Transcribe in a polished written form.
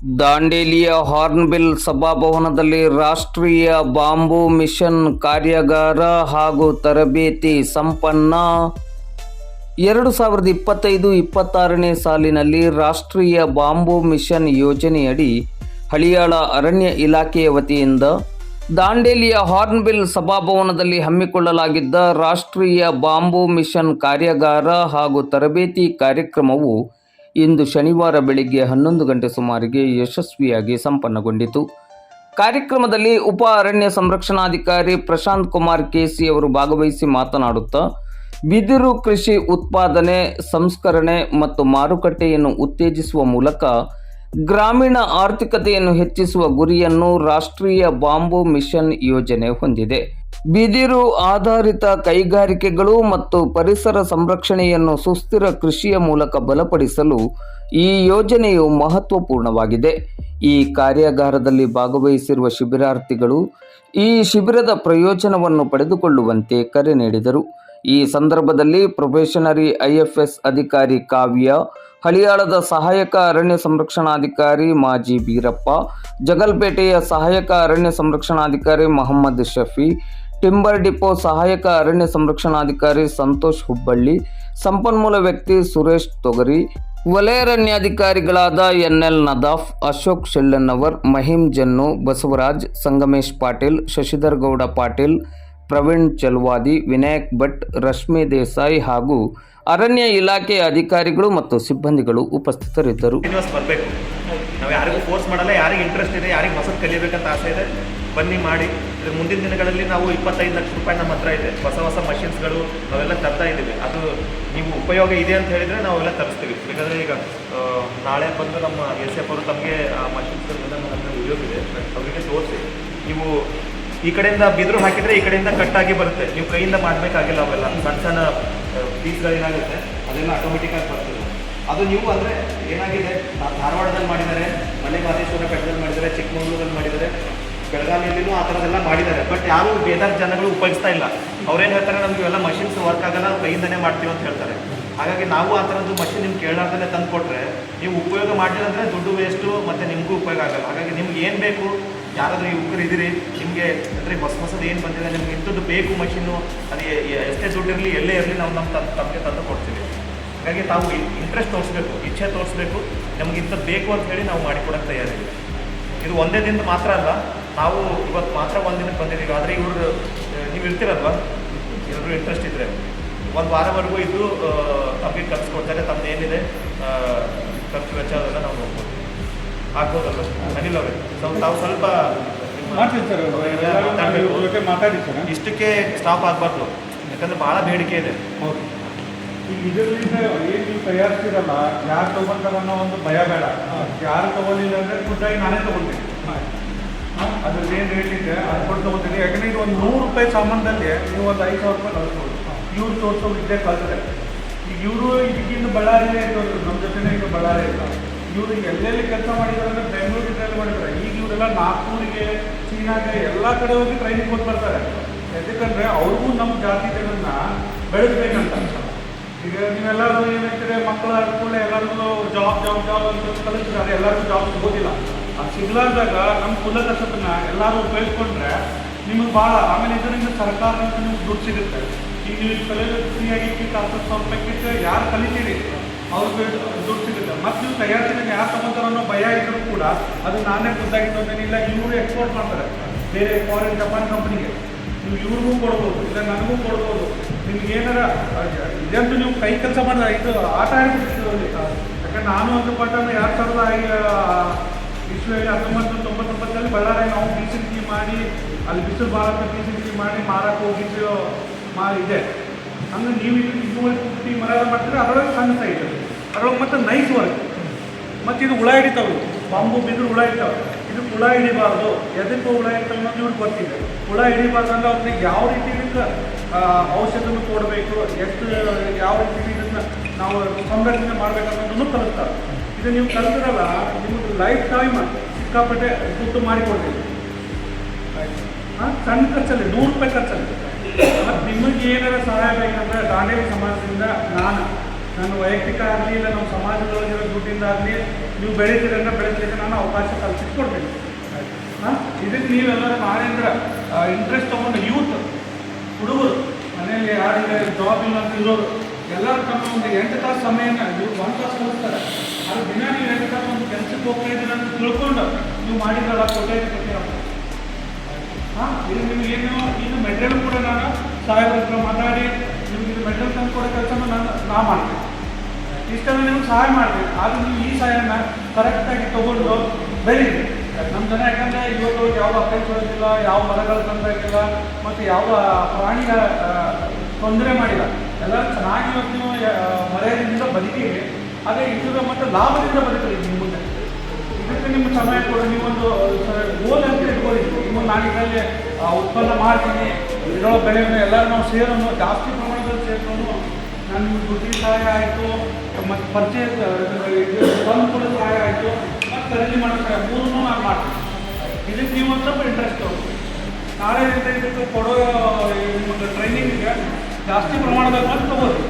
ದಾಂಡೇಲಿಯ Hornbill ಸಭಾಭವನದಲ್ಲಿ ರಾಷ್ಟ್ರೀಯ bomb mission ಕಾರ್ಯಾಗಾರ ಹಾಗೂ ತರಬೇತಿ ಸಂಪನ್ನ. 2025-26ನೇ ಸಾಲಿನಲ್ಲಿ ರಾಷ್ಟ್ರೀಯ ಬಾಂಬು ಮಿಷನ್ ಯೋಜನೆಯಡಿ ಹಳಿಯಾಳ ಅರಣ್ಯ ಇಲಾಖೆಯ ವತಿಯಿಂದ ದಾಂಡೇಲಿಯ ಹಾರ್ನ್ಬಿಲ್ ಸಭಾಭವನದಲ್ಲಿ ಹಮ್ಮಿಕೊಳ್ಳಲಾಗಿದ್ದ ರಾಷ್ಟ್ರೀಯ ಬಾಂಬು ಮಿಷನ್ ಕಾರ್ಯಾಗಾರ ಹಾಗೂ ತರಬೇತಿ ಕಾರ್ಯಕ್ರಮವು ಇಂದು ಶನಿವಾರ ಬೆಳಿಗ್ಗೆ 11 ಗಂಟೆ ಸುಮಾರಿಗೆ ಯಶಸ್ವಿಯಾಗಿ ಸಂಪನ್ನಗೊಂಡಿತು. ಕಾರ್ಯಕ್ರಮದಲ್ಲಿ ಉಪ ಅರಣ್ಯ ಸಂರಕ್ಷಣಾಧಿಕಾರಿ ಪ್ರಶಾಂತ್ ಕುಮಾರ್ ಕೆಸಿ ಅವರು ಭಾಗವಹಿಸಿ ಮಾತನಾಡುತ್ತಾ, ಬಿದಿರು ಕೃಷಿ ಉತ್ಪಾದನೆ, ಸಂಸ್ಕರಣೆ ಮತ್ತು ಮಾರುಕಟ್ಟೆಯನ್ನು ಉತ್ತೇಜಿಸುವ ಮೂಲಕ ಗ್ರಾಮೀಣ ಆರ್ಥಿಕತೆಯನ್ನು ಹೆಚ್ಚಿಸುವ ಗುರಿಯನ್ನು ರಾಷ್ಟ್ರೀಯ ಬಾಂಬು ಮಿಷನ್ ಯೋಜನೆ ಹೊಂದಿದೆ. ಬಿದಿರು ಆಧಾರಿತ ಕೈಗಾರಿಕೆಗಳು ಮತ್ತು ಪರಿಸರ ಸಂರಕ್ಷಣೆಯನ್ನು ಸುಸ್ಥಿರ ಕೃಷಿಯ ಮೂಲಕ ಬಲಪಡಿಸಲು ಈ ಯೋಜನೆಯು ಮಹತ್ವಪೂರ್ಣವಾಗಿದೆ. ಈ ಕಾರ್ಯಾಗಾರದಲ್ಲಿ ಭಾಗವಹಿಸಿರುವ ಶಿಬಿರಾರ್ಥಿಗಳು ಈ ಶಿಬಿರದ ಪ್ರಯೋಜನವನ್ನು ಪಡೆದುಕೊಳ್ಳುವಂತೆ ಕರೆ ನೀಡಿದರು. ಈ ಸಂದರ್ಭದಲ್ಲಿ ಪ್ರೊಬೇಷನರಿ IFS ಅಧಿಕಾರಿ ಕಾವ್ಯ, ಹಳಿಯಾಳದ ಸಹಾಯಕ ಅರಣ್ಯ ಸಂರಕ್ಷಣಾಧಿಕಾರಿ ಮಾಜಿ ಬೀರಪ್ಪ, ಜಗಲ್ಪೇಟೆಯ ಸಹಾಯಕ ಅರಣ್ಯ ಸಂರಕ್ಷಣಾಧಿಕಾರಿ ಮೊಹಮ್ಮದ್ ಶಫಿ, ಟಿಂಬರ್ ಡಿಪೋ ಸಹಾಯಕ ಅರಣ್ಯ ಸಂರಕ್ಷಣಾಧಿಕಾರಿ ಸಂತೋಷ್ ಹುಬ್ಬಳ್ಳಿ, ಸಂಪನ್ಮೂಲ ವ್ಯಕ್ತಿ ಸುರೇಶ್ ತೊಗರಿ, ವಲಯಾರಣ್ಯಾಧಿಕಾರಿಗಳಾದ NL ನದಾಫ್, ಅಶೋಕ್ ಶೆಳ್ಳನ್ನವರ್, ಮಹಿಮ್ ಜನ್ನು, ಬಸವರಾಜ್, ಸಂಗಮೇಶ್ ಪಾಟೀಲ್, ಶಶಿಧರ್ ಗೌಡ ಪಾಟೀಲ್, ಪ್ರವೀಣ್ ಚಲ್ವಾದಿ, ವಿನಾಯಕ್ ಭಟ್, ರಶ್ಮಿ ದೇಸಾಯಿ ಹಾಗೂ ಅರಣ್ಯ ಇಲಾಖೆಯ ಅಧಿಕಾರಿಗಳು ಮತ್ತು ಸಿಬ್ಬಂದಿಗಳು ಉಪಸ್ಥಿತರಿದ್ದರು. ನಾವು ಯಾರಿಗೂ ಫೋರ್ಸ್ ಮಾಡಲ್ಲ. ಯಾರಿಗೆ ಇಂಟ್ರೆಸ್ಟ್ ಇದೆ, ಯಾರಿಗೆ ಹೊಸದು ಕಲಿಯಬೇಕಂತ ಆಸೆ ಇದೆ, ಬನ್ನಿ ಮಾಡಿ. ಮುಂದಿನ ದಿನಗಳಲ್ಲಿ ನಾವು 25 ಲಕ್ಷ ರೂಪಾಯಿ ನಮ್ಮ ಹತ್ರ ಇದೆ. ಹೊಸ ಮಷಿನ್ಸ್ಗಳು ನಾವೆಲ್ಲ ತರ್ತಾ ಇದ್ದೀವಿ. ಅದು ನೀವು ಉಪಯೋಗ ಇದೆ ಅಂತ ಹೇಳಿದರೆ ನಾವೆಲ್ಲ ತರಿಸ್ತೀವಿ. ಬೇಕಾದರೆ ಈಗ ನಾಳೆ ಬಂದು ನಮ್ಮ SF ಅವರು ತಮಗೆ ಆ ಮಷಿನ್ಸ್ಗಳನ್ನೆಲ್ಲ ನಮ್ಮ ಉಪಯೋಗ ಇದೆ, ಅವರಿಗೆ ತೋರಿಸಿ. ನೀವು ಈ ಕಡೆಯಿಂದ ಬಿದಿರು ಹಾಕಿದರೆ ಈ ಕಡೆಯಿಂದ ಕಟ್ಟಾಗಿ ಬರುತ್ತೆ. ನೀವು ಕೈಯಿಂದ ಮಾಡಬೇಕಾಗಿಲ್ಲ. ಅವೆಲ್ಲ ಸಣ್ಣ ಸಣ್ಣ ಪೀಸ್ಗಳೇನಾಗುತ್ತೆ ಅದೆಲ್ಲ ಆಟೋಮೆಟಿಕ್ಕಾಗಿ ಬರ್ತದೆ. ಅದು ನೀವು ಅಂದರೆ ಏನಾಗಿದೆ, ಧಾರವಾಡದಲ್ಲಿ ಮಾಡಿದ್ದಾರೆ, ಮಲೆಮಹದೇಶ್ವರ ಬೆಟ್ಟದಲ್ಲಿ ಮಾಡಿದ್ದಾರೆ, ಚಿಕ್ಕಮಗಳೂರಲ್ಲಿ ಮಾಡಿದ್ದಾರೆ, ಬೆಳಗಾವಿಯಲ್ಲಿನೂ ಆ ಥರದ್ದೆಲ್ಲ ಮಾಡಿದ್ದಾರೆ. ಬಟ್ ಯಾರೂ ಬೇದಾರ್ ಜನಗಳು ಉಪಯೋಗಿಸ್ತಾ ಇಲ್ಲ. ಅವ್ರೇನು ಹೇಳ್ತಾರೆ, ನಮಗೆ ಇವೆಲ್ಲ ಮಷಿನ್ಸ್ ವರ್ಕ್ ಆಗಲ್ಲ, ಕೈಯಿಂದನೇ ಮಾಡ್ತೀವಿ ಅಂತ ಹೇಳ್ತಾರೆ. ಹಾಗಾಗಿ ನಾವು ಆ ಥರದ್ದು ಮಷಿನ್ ನಿಮ್ಗೆ ಕೇಳಾರ್ದಲ್ಲೇ ತಂದು ಕೊಟ್ಟರೆ ನೀವು ಉಪಯೋಗ ಮಾಡಲಿಲ್ಲ ಅಂದರೆ ದುಡ್ಡು ವೇಸ್ಟು ಮತ್ತು ನಿಮಗೂ ಉಪಯೋಗ ಆಗಲ್ಲ. ಹಾಗಾಗಿ ನಿಮ್ಗೆ ಏನು ಬೇಕು, ಯಾರಾದರೂ ಯುವಕರು ಇದ್ದೀರಿ, ನಿಮಗೆ ಅಂದರೆ ಹೊಸದು ಏನು ಬಂದಿದೆ, ನಿಮ್ಗೆ ಇಂಥದ್ದು ಬೇಕು ಮಷಿನ್ನು, ಅದು ಎಷ್ಟೇ ದುಡ್ಡು ಇರಲಿ, ಎಲ್ಲೇ ಇರಲಿ, ನಾವು ತಮಗೆ ತಂದು ಕೊಡ್ತೀವಿ. ಹಾಗಾಗಿ ತಾವು ಇಂಟ್ರೆಸ್ಟ್ ತೋರಿಸ್ಬೇಕು, ಇಚ್ಛೆ ತೋರಿಸ್ಬೇಕು. ನಮ್ಗೆ ಇಂಥದ್ದು ಬೇಕು ಅಂತ ಹೇಳಿ ನಾವು ಮಾಡಿಕೊಡೋಕ್ಕೆ ತಯಾರಿದ್ದೀವಿ. ಇದು ಒಂದೇ ದಿನದ ಮಾತ್ರ ಅಲ್ಲ, ನಾವು ಇವತ್ತು ಮಾತ್ರ ಒಂದು ದಿನಕ್ಕೆ ಬಂದಿದ್ದೀವಿ. ಆದರೆ ಇವರು ನೀವು ಇರ್ತೀರಲ್ವ, ಏನಾದರೂ ಇಂಟ್ರೆಸ್ಟ್ ಇದ್ದರೆ ಒಂದು ವಾರವರೆಗೂ ಇದ್ದು ತಮಗೆ ಕಲಿಸ್ಕೊಡ್ತಾರೆ. ತಮ್ಮದು ಏನಿದೆ ಖರ್ಚು ವೆಚ್ಚ ಅದೆಲ್ಲ ನಾವು ನೋಡ್ಬೋದು. ಆಗ್ಬೋದಲ್ವ ಅನಿಲ್ ಅವರೇ? ತಾವು ಸ್ವಲ್ಪ ಇಷ್ಟಕ್ಕೆ ಸ್ಟಾಪ್ ಆಗಬಾರ್ದು, ಯಾಕಂದರೆ ಭಾಳ ಬೇಡಿಕೆ ಇದೆ. ಈಗ ಇದರಿಂದ ಏನು ನೀವು ತಯಾರಿಸ್ತೀರಲ್ಲ, ಯಾರು ತೊಗೊಂತಾರ ಅನ್ನೋ ಒಂದು ಭಯ ಬೇಡ. ಯಾರು ತೊಗೊಳ್ಳಿಲ್ಲ ಅಂದರೆ ಖುದ್ದಾಗಿ ನಾನೇ ತೊಗೊಳ್ತೀನಿ. ಅದ್ರದ್ದು ಏನು ರೇಟ್ ಇದೆ ಅದು ಕೊಟ್ಟು ತೊಗೊಳ್ತೀನಿ. ಯಾಕಂದರೆ ಇದು ಒಂದು 100 ರೂಪಾಯಿ ಸಾಮಾನಲ್ಲಿ ನೀವು ಒಂದು 5,000 ರೂಪಾಯಿ ಕಳಿಸ್ಬೋದು. ಇವ್ರು ತೋರಿಸೋ ವಿದ್ಯೆ ಕಲಿತಾರೆ. ಈಗ ಇವರು ಇದಕ್ಕಿಂತ ಬಳ್ಳಾರಿನೇ ಇರೋದು, ನಮ್ಮ ಜೊತೆನೇ ಈಗ ಬಳ್ಳಾರಿ ಇಲ್ಲ. ಇವರು ಎಲ್ಲೆಲ್ಲಿ ಕೆಲಸ ಮಾಡಿದ್ದಾರೆ ಅಂದರೆ ಬೆಂಗಳೂರಿನಲ್ಲಿ ಮಾಡಿದ್ದಾರೆ. ಈಗ ಇವರೆಲ್ಲ ನಾಗ್ಪುರಿಗೆ, ಚೀನಾಗೆ ಎಲ್ಲ ಕಡೆ ಹೋಗಿ ಟ್ರೈನಿಂಗ್ ಕೊಟ್ಟು ಬರ್ತಾರೆ. ಯಾಕಂದರೆ ಅವ್ರಿಗೂ ನಮ್ಮ ಜಾತಿ ಜನರನ್ನ ಬೆಳೆಸ್ಬೇಕಂತ. ಈಗ ನೀವೆಲ್ಲರೂ ಏನಂತಾರೆ, ಮಕ್ಕಳ ಕೂಡ ಎಲ್ಲರಿಗೂ ಜಾಬ್ ಅಂತ ಕಲಿಸ್ತಾರೆ. ಎಲ್ಲರಿಗೂ ಜಾಬ್ ಸಿಗೋದಿಲ್ಲ. ಅದು ಸಿಗ್ಲಾರ್ದಾಗ ನಮ್ಮ ಕುಲಕಸಬನ್ನ ಎಲ್ಲರೂ ಉಪಯೋಗಿಸ್ಕೊಂಡ್ರೆ ನಿಮಗೆ ಭಾಳ, ಆಮೇಲೆ ಇದರಿಂದ ಸರ್ಕಾರದಿಂದ ನಿಮ್ಗೆ ದುಡ್ಡು ಸಿಗುತ್ತೆ. ಈಗ ನೀವು ಕಲಿಯೋದು ಫ್ರೀಯಾಗಿ 40,000 ರೂಪಾಯಿಗಿಂತ ಯಾರು ಕಲಿತೀರಿ ಅವ್ರಿಗೆ ದುಡ್ಡು ಸಿಗುತ್ತೆ. ಮತ್ತು ನೀವು ತಯಾರಿಸಿದಾಗ ಯಾರು ತಗೊಂತಾರೋ ಅನ್ನೋ ಭಯ ಇದ್ದರೂ ಕೂಡ ಅದು ನಾನೇ ಖುದ್ದಾಗಿ ತೊಗೊಂಡೇನಿಲ್ಲ. ಇವರು ಎಕ್ಸ್ಪೋರ್ಟ್ ಮಾಡ್ತಾರೆ ಬೇರೆ ಫಾರಿನ್ ಜಪಾನ್ ಕಂಪ್ನಿಗೆ. ನೀವು ಇವ್ರಿಗೂ ಕೊಡ್ಬೋದು, ಇಲ್ಲ ನನಗೂ ಕೊಡ್ಬೋದು. ನಿಮ್ಗೆ ಏನಾರ ಇದಂತೂ ನೀವು ಕೈ ಕೆಲಸ ಮಾಡಿದ್ರೆ ಇದು ಆಟ ಆಡಿಬಿಡ್ತೀವಿ. ಯಾಕಂದ್ರೆ ನಾನು ಒಂದು ಪಟ್ಟಣ 1999 ಬಳ್ಳಾರಿ ನಾವು BCT ಮಾಡಿ, ಅಲ್ಲಿ ಬಿಸಿಲು ಭಾರತ BCT ಮಾಡಿ ಮಾರಕ್ಕೆ ಹೋಗಿದ್ದು ಇದೆ. ಹಂಗೆ ನೀವು ಇನ್ನೂವರೆಗೆ ಮರ ಮಾಡ್ತೀರಿ, ಅದರೊಳಗೆ ಸಣ್ಣ ಸೈಜ್, ಅದರೊಳಗೆ ಮತ್ತು ನೈಸ್ ವರ್ಕ್. ಮತ್ತು ಇದು ಹುಳ ಹಿಡಿತಾವೆ, ಬಾಂಬು ಬಿದ್ರು ಹುಳ ಹಿಡಿತಾವೆ. ಇದು ಹುಳ ಹಿಡಿಬಾರ್ದು, ಎದಕ್ಕೆ ಹುಳ ಹಿಡಿತಾವೆ ಅನ್ನೋದು ಇವ್ರಿಗೆ ಗೊತ್ತಿದೆ. ಹುಳ ಹಿಡಿಬಾರ್ದು ಅಂದ್ರೆ ಅವ್ರಿಗೆ ಯಾವ ರೀತಿ ಇದಕ್ಕೆ ಔಷಧನ ಕೊಡಬೇಕು, ಎಷ್ಟು ಯಾವ ರೀತಿ ಇದನ್ನು ನಾವು ಸಂರಕ್ಷಣೆ ಮಾಡಬೇಕನ್ನೋದನ್ನು ಕಲಿಸ್ತಾರೆ. ಇದು ನೀವು ಕಲಿತಿರಲ್ಲ, ನಿಮಗೆ ಲೈಫ್ ಟೈಮ್ ಸಿಕ್ಕಾಪಟ್ಟೆ ದುಡ್ಡು ಮಾಡಿಕೊಡ್ತೀವಿ. ಸಣ್ಣ ಖರ್ಚಲ್ಲಿ 100 ರೂಪಾಯಿ ಖರ್ಚಲ್ಲಿ. ಮತ್ತು ನಿಮಗೆ ಏನಾರ ಸಹಾಯ ಬೇಕಂದ್ರೆ ದಾಂಡೇಲಿ ಸಮಾಜದಿಂದ ನಾನು ನನ್ನ ವೈಯಕ್ತಿಕ ಆಗಲಿ ಇಲ್ಲ ನಮ್ಮ ಸಮಾಜದೊಳಗಿರೋ ದುಡ್ಡಿಂದ ಆಗಲಿ ನೀವು ಬೆಳೀತೀರಂದ್ರೆ ಬೆಳೀಲಿಕ್ಕೆ ನಾನು ಅವಕಾಶ ಕಲ್ಪಿಸ್ಕೊಡ್ತೀನಿ. ಹಾಂ, ಇದಕ್ಕೆ ನೀವೆಲ್ಲರೂ ನಾಳೆಂದ್ರೆ ಇಂಟ್ರೆಸ್ಟ್ ತೊಗೊಂಡು ಯೂತ್ ಹುಡುಗರು ಮನೆಯಲ್ಲಿ ಯಾರಿಗೆ ಜಾಬ್ ಇಲ್ಲ ಅಂತ ಇರೋರು ಎಲ್ಲರೂ ತಮ್ಮ ಒಂದು 8 ತಾಸು ಸಮಯನ ನೀವು 1 ತಾಸು ಕಲಿಸ್ತಾರೆ. ಅದು ದಿನ ನೀವು 8 ತಾಸು ಒಂದು ಕೆಲಸಕ್ಕೆ ಹೋಗ್ತಾ ಇದ್ದೀರ ಅಂತ ತಿಳ್ಕೊಂಡು ನೀವು ಮಾಡಿದ್ರಲ್ಲ ಕೊಟ್ಟೈತೆ ಕೊಟ್ಟಿರಪ್ಪ. ಹಾಂ, ಇದು ನಿಮಗೇನು ಇದು ಮೆಟೀರಿಯಲ್ ಕೂಡ ನಾನು ಸಾಹೇಬ್ರ ಹತ್ರ ಮಾತಾಡಿ ನಿಮ್ಗೆ ಇದು ಮೆಟೀರಿಯಲ್ ತಂದು ಕೊಡೋ ಕೆಲಸನ ನಾ ಮಾಡ್ತೀನಿ. ಇಷ್ಟೆಲ್ಲ ನಿಮ್ಗೆ ಸಹಾಯ ಮಾಡ್ತೀನಿ. ಆದರೆ ನೀವು ಈ ಸಹಾಯನ ಕರೆಕ್ಟಾಗಿ ತೊಗೊಂಡು ಬೆಳೀರಿ. ನಮ್ಮ ಜನ ಯಾಕಂದರೆ ಇವತ್ತು ಯಾವ ಅಫೆನ್ಸ್ ಹೊಡೆದಿಲ್ಲ, ಯಾವ ಮರಗಳು ತಂದಾಗಿಲ್ಲ, ಮತ್ತು ಯಾವ ಪ್ರಾಣಿಗಳ ತೊಂದರೆ ಮಾಡಿಲ್ಲ. ಎಲ್ಲ ಚೆನ್ನಾಗಿ ಇವತ್ತು ನೀವು ಮರ್ಯಾದೆಯಿಂದ ಬದುಕಿರಿ. ಅದೇ ಇದರ ಮತ್ತು ಲಾಭದಿಂದ ಬದುಕಿರಿ. ನಿಮ್ಮ ಮುಂದೆ ಇದಕ್ಕೆ ನಿಮ್ಮ ಸಮಯ ಕೊಡಿ. ನೀವೊಂದು ಗೋಲ್ ಅಂತ ಇಟ್ಕೊಳ್ಳಿ. ನಿಮ್ಮ ನಾನು ಇದರಲ್ಲಿ ಉತ್ಪನ್ನ ಮಾಡ್ತೀನಿ, ಇರೋ ಬೆಳೆಯನ್ನು ಎಲ್ಲರೂ ನಾವು ಸೇರೋನು ಜಾಸ್ತಿ ಪ್ರಮಾಣದಲ್ಲಿ ಸೇರ್ಕೊಂಡು ನಾನು ನಿಮ್ಗೆ ದುಡ್ಡಿನ ಸಹಾಯ ಆಯಿತು, ಮತ್ತು ಪರಿಚಯ ತಂದು ಕೂಡ ಸಹಾಯ ಆಯಿತು, ಮತ್ತು ಖರೀದಿ ಮಾಡೋ ಸಹಾಯ 3 ನಾನು ಮಾಡ್ತೀನಿ. ಇದಕ್ಕೆ ನೀವು ಒಂದು ಸ್ವಲ್ಪ ಇಂಟ್ರೆಸ್ಟ್ ತಗೋಬೇಕು. ನಾಳೆ ಇದಕ್ಕೆ ಕೊಡೋ ನಿಮಗೆ ಟ್ರೈನಿಂಗಿಗೆ ಜಾಸ್ತಿ ಪ್ರಮಾಣದಲ್ಲಿ ಬಂದು ತೊಗೋರಿ.